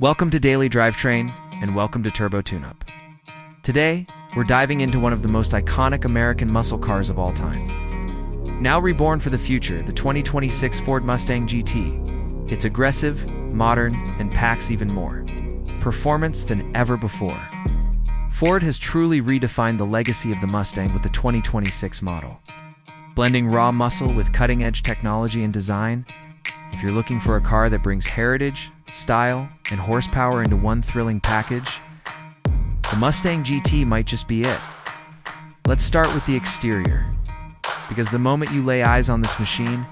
Welcome to Daily Drivetrain, and welcome to Turbo Tune-Up. Today, we're diving into one of the most iconic American muscle cars of all time. Now reborn for the future, the 2026 Ford Mustang GT. It's aggressive, modern, and packs even more performance than ever before. Ford has truly redefined the legacy of the Mustang with the 2026 model. Blending raw muscle with cutting-edge technology and design, if you're looking for a car that brings heritage, style, and horsepower into one thrilling package, the Mustang GT might just be it. Let's start with the exterior, because the moment you lay eyes on this machine,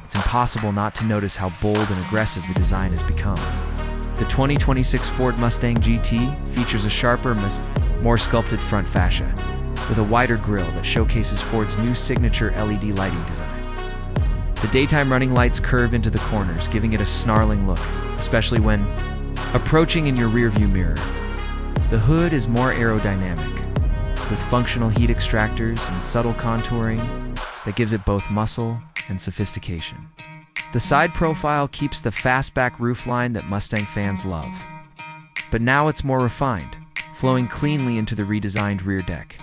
it's impossible not to notice how bold and aggressive the design has become. The 2026 Ford Mustang GT features a sharper, more sculpted front fascia, with a wider grille that showcases Ford's new signature LED lighting design. The daytime running lights curve into the corners, giving it a snarling look, especially when approaching in your rearview mirror. The hood is more aerodynamic, with functional heat extractors and subtle contouring that gives it both muscle and sophistication. The side profile keeps the fastback roofline that Mustang fans love. But now it's more refined, flowing cleanly into the redesigned rear deck.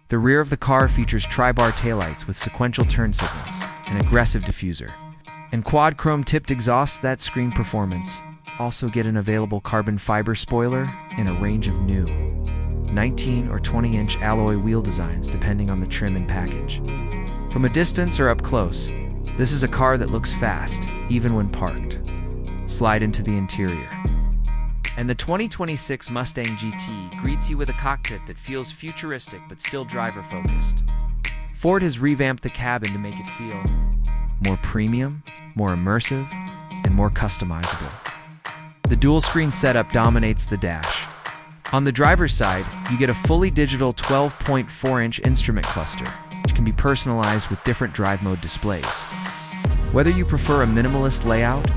The rear of the car features tri-bar taillights with sequential turn signals, an aggressive diffuser, and quad-chrome tipped exhausts that scream performance. Also get an available carbon fiber spoiler and a range of new 19 or 20-inch alloy wheel designs depending on the trim and package. From a distance or up close, this is a car that looks fast, even when parked. Slide into the interior, and the 2026 Mustang GT greets you with a cockpit that feels futuristic but still driver-focused. Ford has revamped the cabin to make it feel more premium, more immersive, and more customizable. The dual-screen setup dominates the dash. On the driver's side, you get a fully digital 12.4-inch instrument cluster, which can be personalized with different drive mode displays. Whether you prefer a minimalist layout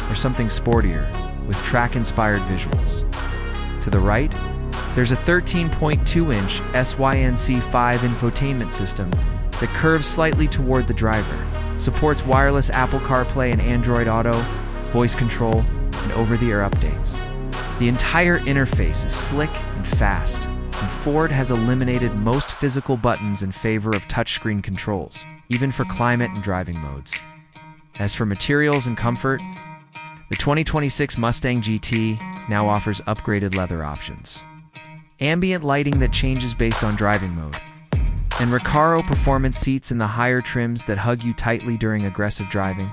or something sportier, with track-inspired visuals. To the right, there's a 13.2-inch SYNC5 infotainment system that curves slightly toward the driver, supports wireless Apple CarPlay and Android Auto, voice control, and over-the-air updates. The entire interface is slick and fast, and Ford has eliminated most physical buttons in favor of touchscreen controls, even for climate and driving modes. As for materials and comfort, the 2026 Mustang GT now offers upgraded leather options, ambient lighting that changes based on driving mode, and Recaro performance seats in the higher trims that hug you tightly during aggressive driving.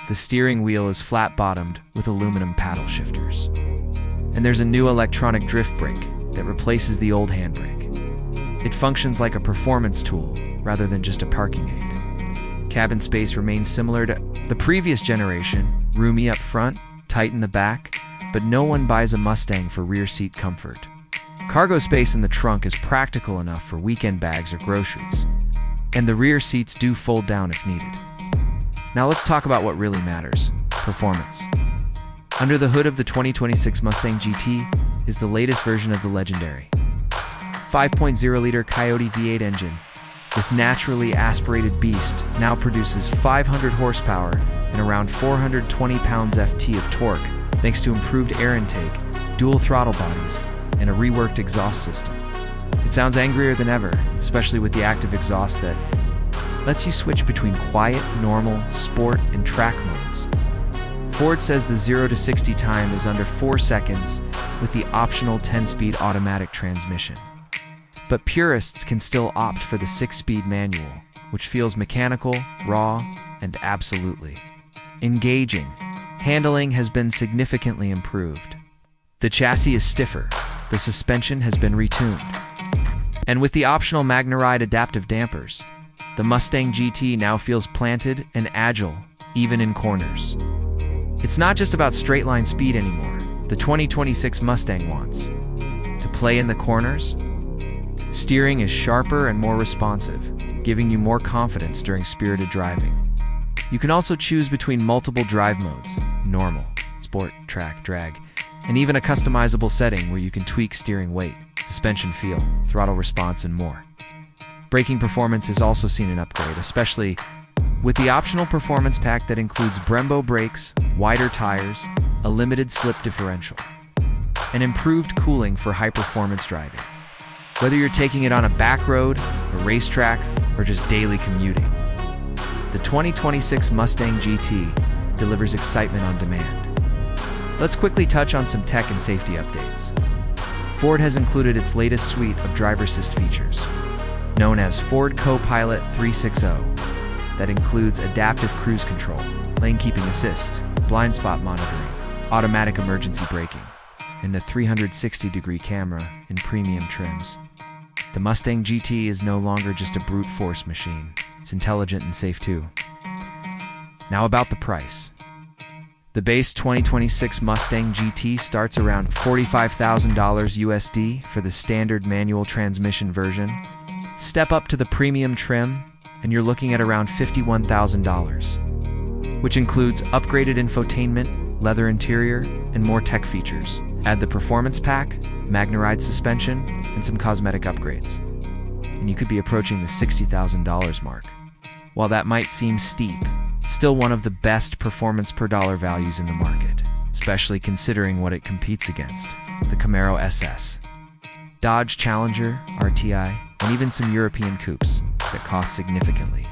The steering wheel is flat-bottomed with aluminum paddle shifters, and there's a new electronic drift brake that replaces the old handbrake. It functions like a performance tool rather than just a parking aid. Cabin space remains similar to the previous generation, roomy up front, tight in the back, but no one buys a Mustang for rear seat comfort. Cargo space in the trunk is practical enough for weekend bags or groceries, and the rear seats do fold down if needed. Now let's talk about what really matters: performance. Under the hood of the 2026 Mustang GT is the latest version of the legendary 5.0-liter Coyote V8 engine. This naturally aspirated beast now produces 500 horsepower and around 420 pounds-ft of torque, thanks to improved air intake, dual throttle bodies, and a reworked exhaust system. It sounds angrier than ever, especially with the active exhaust that lets you switch between quiet, normal, sport, and track modes. Ford says the 0 to 60 time is under 4 seconds with the optional 10-speed automatic transmission. But purists can still opt for the 6-speed manual, which feels mechanical, raw, and absolutely engaging. Handling has been significantly improved. The chassis is stiffer, the suspension has been retuned, and with the optional MagneRide adaptive dampers, the Mustang GT now feels planted and agile, even in corners. It's not just about straight-line speed anymore. The 2026 Mustang wants to play in the corners. Steering is sharper and more responsive, giving you more confidence during spirited driving. You can also choose between multiple drive modes: normal, sport, track, drag, and even a customizable setting where you can tweak steering weight, suspension feel, throttle response, and more. Braking performance has also seen an upgrade, especially with the optional performance pack that includes Brembo brakes, wider tires, a limited slip differential, and improved cooling for high-performance driving. Whether you're taking it on a back road, a racetrack, or just daily commuting, the 2026 Mustang GT delivers excitement on demand. Let's quickly touch on some tech and safety updates. Ford has included its latest suite of driver assist features, known as Ford Co-Pilot 360, that includes adaptive cruise control, lane keeping assist, blind spot monitoring, automatic emergency braking, and a 360-degree camera in premium trims. The Mustang GT is no longer just a brute force machine. It's intelligent and safe too. Now about the price. The base 2026 Mustang GT starts around $45,000 USD for the standard manual transmission version. Step up to the premium trim, and you're looking at around $51,000, which includes upgraded infotainment, leather interior, and more tech features. Add the performance pack, Magna suspension, and some cosmetic upgrades, and you could be approaching the $60,000 mark. While that might seem steep, it's still one of the best performance per dollar values in the market, especially considering what it competes against: the Camaro SS, Dodge Challenger, RTI, and even some European coupes that cost significantly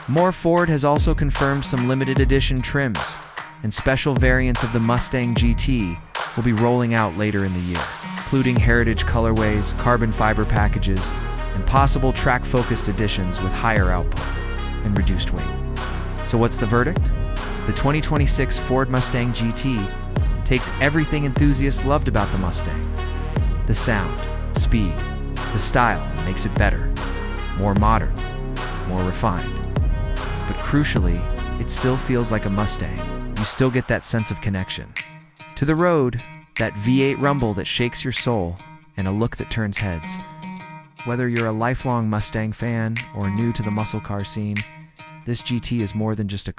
more. Ford has also confirmed some limited edition trims and special variants of the Mustang GT will be rolling out later in the year, including heritage colorways, carbon fiber packages, and possible track-focused editions with higher output and reduced weight. So what's the verdict? The 2026 Ford Mustang GT takes everything enthusiasts loved about the Mustang: the sound, speed, the style, and makes it better, more modern, more refined. But crucially, it still feels like a Mustang. You still get that sense of connection to the road, that V8 rumble that shakes your soul, and a look that turns heads. Whether you're a lifelong Mustang fan or new to the muscle car scene, this GT is more than just a